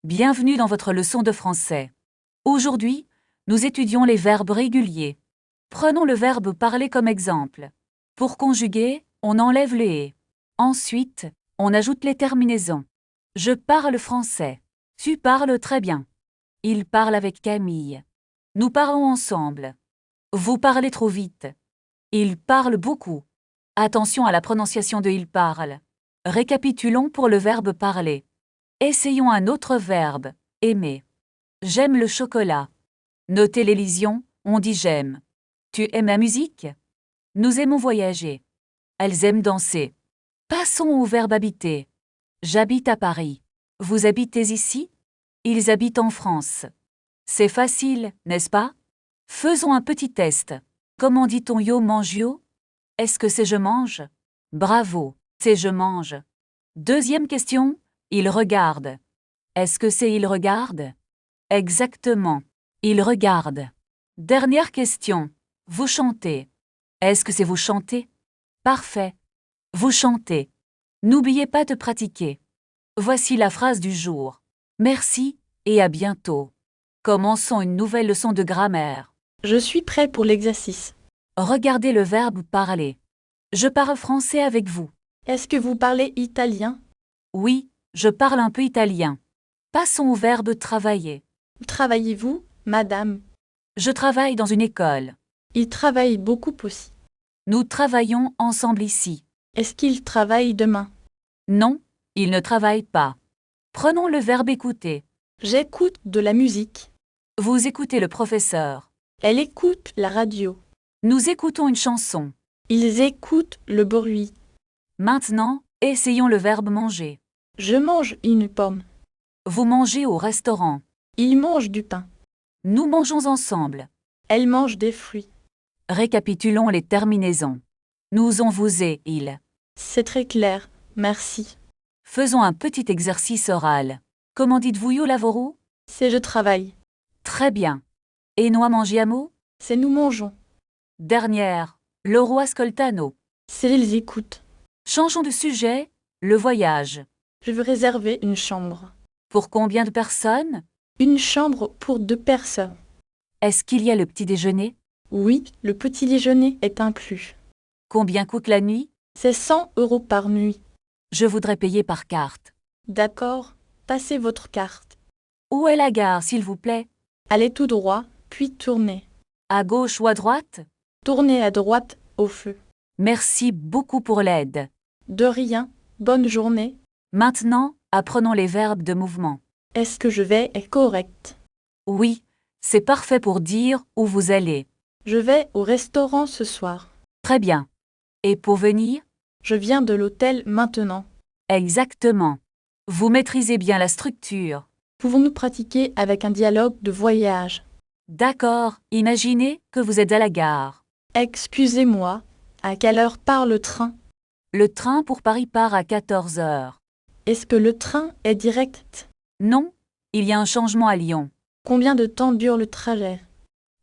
Bienvenue dans votre leçon de français. Aujourd'hui, nous étudions les verbes réguliers. Prenons le verbe parler comme exemple. Pour conjuguer, on enlève le « et ». Ensuite, on ajoute les terminaisons. Je parle français. Tu parles très bien. Il parle avec Camille. Nous parlons ensemble. Vous parlez trop vite. Il parle beaucoup. Attention à la prononciation de « il parle ». Récapitulons pour le verbe parler. Essayons un autre verbe, aimer. J'aime le chocolat. Notez l'élision, on dit j'aime. Tu aimes la musique? Nous aimons voyager. Elles aiment danser. Passons au verbe habiter. J'habite à Paris. Vous habitez ici? Ils habitent en France. C'est facile, n'est-ce pas? Faisons un petit test. Comment dit-on yo mange yo? Est-ce que c'est je mange? Bravo, c'est je mange. Deuxième question. Il regarde. Est-ce que c'est il regarde? Exactement. Il regarde. Dernière question. Vous chantez. Est-ce que c'est vous chantez? Parfait. Vous chantez. N'oubliez pas de pratiquer. Voici la phrase du jour. Merci et à bientôt. Commençons une nouvelle leçon de grammaire. Je suis prêt pour l'exercice. Regardez le verbe parler. Je parle français avec vous. Est-ce que vous parlez italien? Oui, je parle un peu italien. Passons au verbe travailler. Travaillez-vous, madame? Je travaille dans une école. Il travaille beaucoup aussi. Nous travaillons ensemble ici. Est-ce qu'il travaille demain? Non, il ne travaille pas. Prenons le verbe écouter. J'écoute de la musique. Vous écoutez le professeur. Elle écoute la radio. Nous écoutons une chanson. Ils écoutent le bruit. Maintenant, essayons le verbe manger. Je mange une pomme. Vous mangez au restaurant. Il mange du pain. Nous mangeons ensemble. Elle mange des fruits. Récapitulons les terminaisons. Nous, on, vous et il. C'est très clair, merci. Faisons un petit exercice oral. Comment dites-vous io lavoro? C'est je travaille. Très bien. E noi mangiamo? C'est nous mangeons. Dernière. Loro ascoltano. C'est ils écoutent. Changeons de sujet. Le voyage. Je veux réserver une chambre. Pour combien de personnes? Une chambre pour 2 personnes. Est-ce qu'il y a le petit déjeuner? Oui, le petit déjeuner est inclus. Combien coûte la nuit? C'est 100 € par nuit. Je voudrais payer par carte. D'accord, passez votre carte. Où est la gare, s'il vous plaît? Allez tout droit, puis tournez. À gauche ou à droite? Tournez à droite au feu. Merci beaucoup pour l'aide. De rien, bonne journée. Maintenant, apprenons les verbes de mouvement. Est-ce que je vais est correct? Oui, c'est parfait pour dire où vous allez. Je vais au restaurant ce soir. Très bien. Et pour venir? Je viens de l'hôtel maintenant. Exactement. Vous maîtrisez bien la structure. Pouvons-nous pratiquer avec un dialogue de voyage? D'accord, imaginez que vous êtes à la gare. Excusez-moi, à quelle heure part le train? Le train pour Paris part à 14 heures. Est-ce que le train est direct? Non, il y a un changement à Lyon. Combien de temps dure le trajet?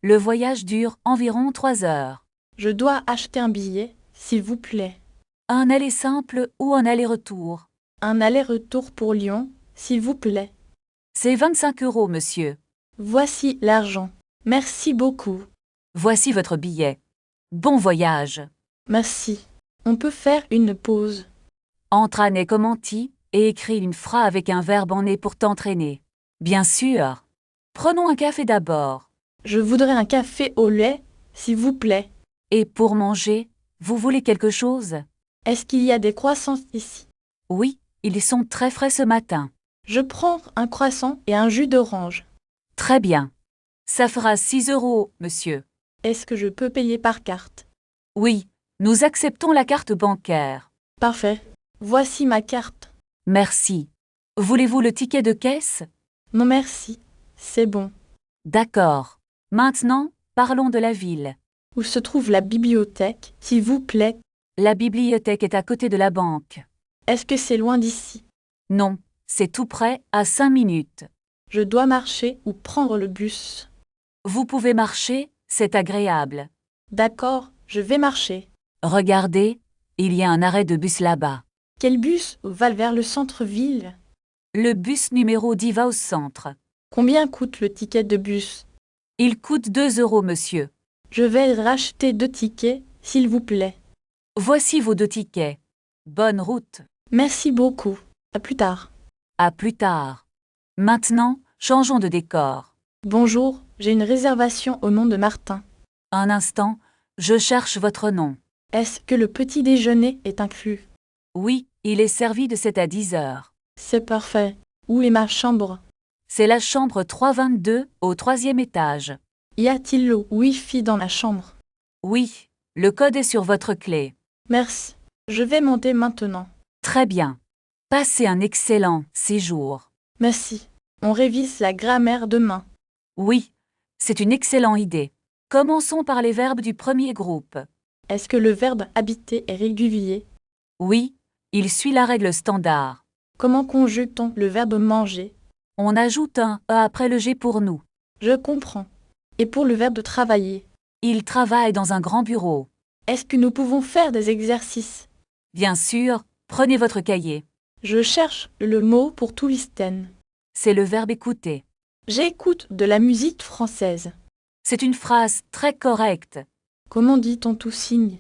Le voyage dure environ 3 heures. Je dois acheter un billet, s'il vous plaît. Un aller simple ou un aller-retour? Un aller-retour pour Lyon, s'il vous plaît. C'est 25 €, monsieur. Voici l'argent. Merci beaucoup. Voici votre billet. Bon voyage. Merci. On peut faire une pause. Entre Anne et commenti et écris une phrase avec un verbe en est pour t'entraîner. Bien sûr. Prenons un café d'abord. Je voudrais un café au lait, s'il vous plaît. Et pour manger, vous voulez quelque chose? Est-ce qu'il y a des croissants ici? Oui, ils sont très frais ce matin. Je prends un croissant et un jus d'orange. Très bien. Ça fera 6 €, monsieur. Est-ce que je peux payer par carte? Oui, nous acceptons la carte bancaire. Parfait. Voici ma carte. Merci. Voulez-vous le ticket de caisse? Non merci. C'est bon. D'accord. Maintenant, parlons de la ville. Où se trouve la bibliothèque, s'il vous plaît? La bibliothèque est à côté de la banque. Est-ce que c'est loin d'ici? Non, c'est tout près, à 5 minutes. Je dois marcher ou prendre le bus. Vous pouvez marcher, c'est agréable. D'accord, je vais marcher. Regardez, il y a un arrêt de bus là-bas. Quel bus va vers le centre-ville? Le bus numéro 10 va au centre. Combien coûte le ticket de bus? Il coûte 2 euros, monsieur. Je vais racheter 2 tickets, s'il vous plaît. Voici vos 2 tickets. Bonne route. Merci beaucoup. À plus tard. À plus tard. Maintenant, changeons de décor. Bonjour, j'ai une réservation au nom de Martin. Un instant, je cherche votre nom. Est-ce que le petit déjeuner est inclus? Oui, il est servi de 7 à 10 heures. C'est parfait. Où est ma chambre? C'est la chambre 322 au 3e étage. Y a-t-il le Wi-Fi dans la chambre? Oui, le code est sur votre clé. Merci. Je vais monter maintenant. Très bien. Passez un excellent séjour. Merci. On révise la grammaire demain. Oui, c'est une excellente idée. Commençons par les verbes du premier groupe. Est-ce que le verbe habiter est régulier? Oui, il suit la règle standard. Comment conjugue-t-on le verbe manger? On ajoute un E après le G pour nous. Je comprends. Et pour le verbe travailler? Il travaille dans un grand bureau. Est-ce que nous pouvons faire des exercices? Bien sûr, prenez votre cahier. Je cherche le mot pour tout listen. C'est le verbe écouter. J'écoute de la musique française. C'est une phrase très correcte. Comment dit-on tout signe?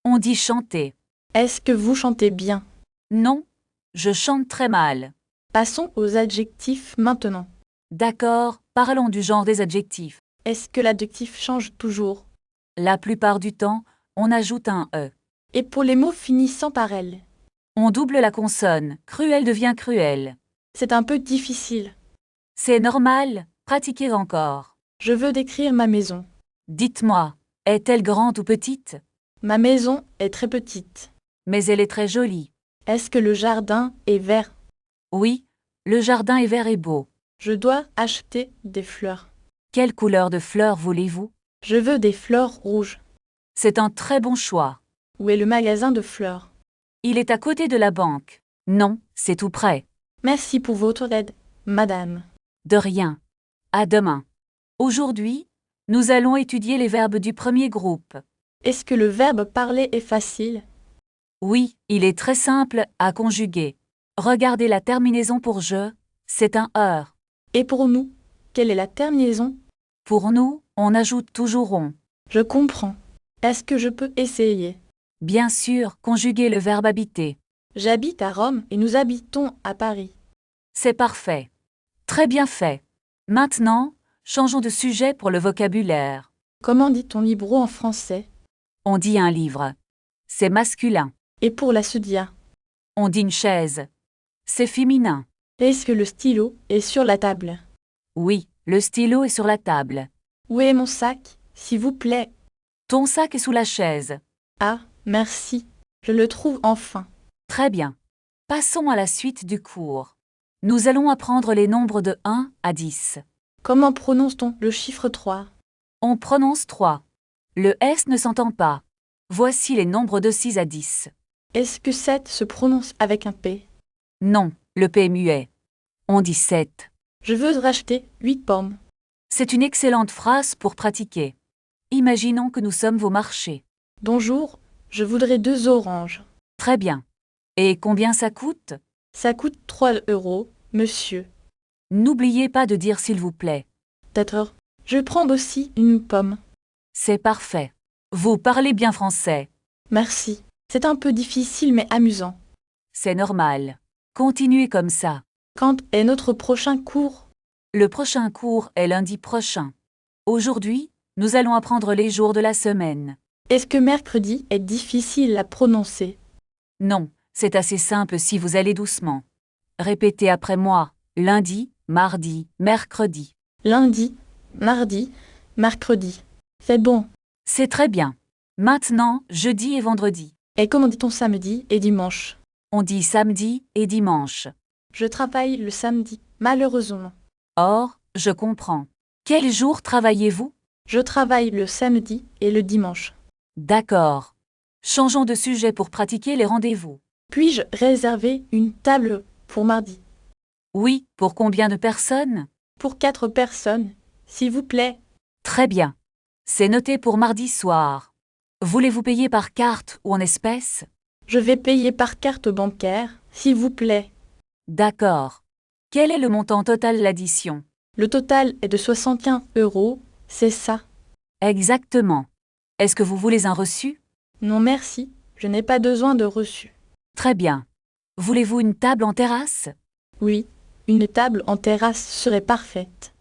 On dit chanter. Est-ce que vous chantez bien? Non, je chante très mal. Passons aux adjectifs maintenant. D'accord, parlons du genre des adjectifs. Est-ce que l'adjectif change toujours? La plupart du temps, on ajoute un E. Et pour les mots finissant par L? On double la consonne, cruel devient cruel. C'est un peu difficile. C'est normal, pratiquez encore. Je veux décrire ma maison. Dites-moi, est-elle grande ou petite? Ma maison est très petite. Mais elle est très jolie. Est-ce que le jardin est vert? Oui, le jardin est vert et beau. Je dois acheter des fleurs. Quelle couleur de fleurs voulez-vous? Je veux des fleurs rouges. C'est un très bon choix. Où est le magasin de fleurs? Il est à côté de la banque. Non, c'est tout près. Merci pour votre aide, madame. De rien. À demain. Aujourd'hui, nous allons étudier les verbes du premier groupe. Est-ce que le verbe parler est facile? Oui, il est très simple à conjuguer. Regardez la terminaison pour je, c'est un heure. Et pour nous, quelle est la terminaison? Pour nous, on ajoute toujours on. Je comprends. Est-ce que je peux essayer? Bien sûr, conjuguer le verbe habiter. J'habite à Rome et nous habitons à Paris. C'est parfait. Très bien fait. Maintenant, changeons de sujet pour le vocabulaire. Comment dit-on libro en français? On dit un livre. C'est masculin. Et pour la sedia? On dit une chaise. C'est féminin. Est-ce que le stylo est sur la table? Oui, le stylo est sur la table. Où est mon sac, s'il vous plaît? Ton sac est sous la chaise. Ah, merci. Je le trouve enfin. Très bien. Passons à la suite du cours. Nous allons apprendre les nombres de 1 à 10. Comment prononce-t-on le chiffre 3? On prononce 3. Le S ne s'entend pas. Voici les nombres de 6 à 10. Est-ce que 7 se prononce avec un P? Non, le P est muet. On dit 7. Je veux racheter 8 pommes. C'est une excellente phrase pour pratiquer. Imaginons que nous sommes au marché. Bonjour, je voudrais 2 oranges. Très bien. Et combien ça coûte? Ça coûte 3 euros, monsieur. N'oubliez pas de dire s'il vous plaît. D'accord. Je prends aussi une pomme. C'est parfait. Vous parlez bien français. Merci. C'est un peu difficile mais amusant. C'est normal. Continuez comme ça. Quand est notre prochain cours? Le prochain cours est lundi prochain. Aujourd'hui, nous allons apprendre les jours de la semaine. Est-ce que mercredi est difficile à prononcer? Non, c'est assez simple si vous allez doucement. Répétez après moi. Lundi, mardi, mercredi. Lundi, mardi, mercredi. C'est bon. C'est très bien. Maintenant, jeudi et vendredi. Et comment dit-on samedi et dimanche? On dit samedi et dimanche. Je travaille le samedi, malheureusement. Or, je comprends. Quel jour travaillez-vous? Je travaille le samedi et le dimanche. D'accord. Changeons de sujet pour pratiquer les rendez-vous. Puis-je réserver une table pour mardi? Oui, pour combien de personnes? Pour 4 personnes, s'il vous plaît. Très bien. C'est noté pour mardi soir. Voulez-vous payer par carte ou en espèces? Je vais payer par carte bancaire, s'il vous plaît. D'accord. Quel est le montant total de l'addition? Le total est de 61 €, c'est ça. Exactement. Est-ce que vous voulez un reçu? Non merci, je n'ai pas besoin de reçu. Très bien. Voulez-vous une table en terrasse? Oui, une table en terrasse serait parfaite.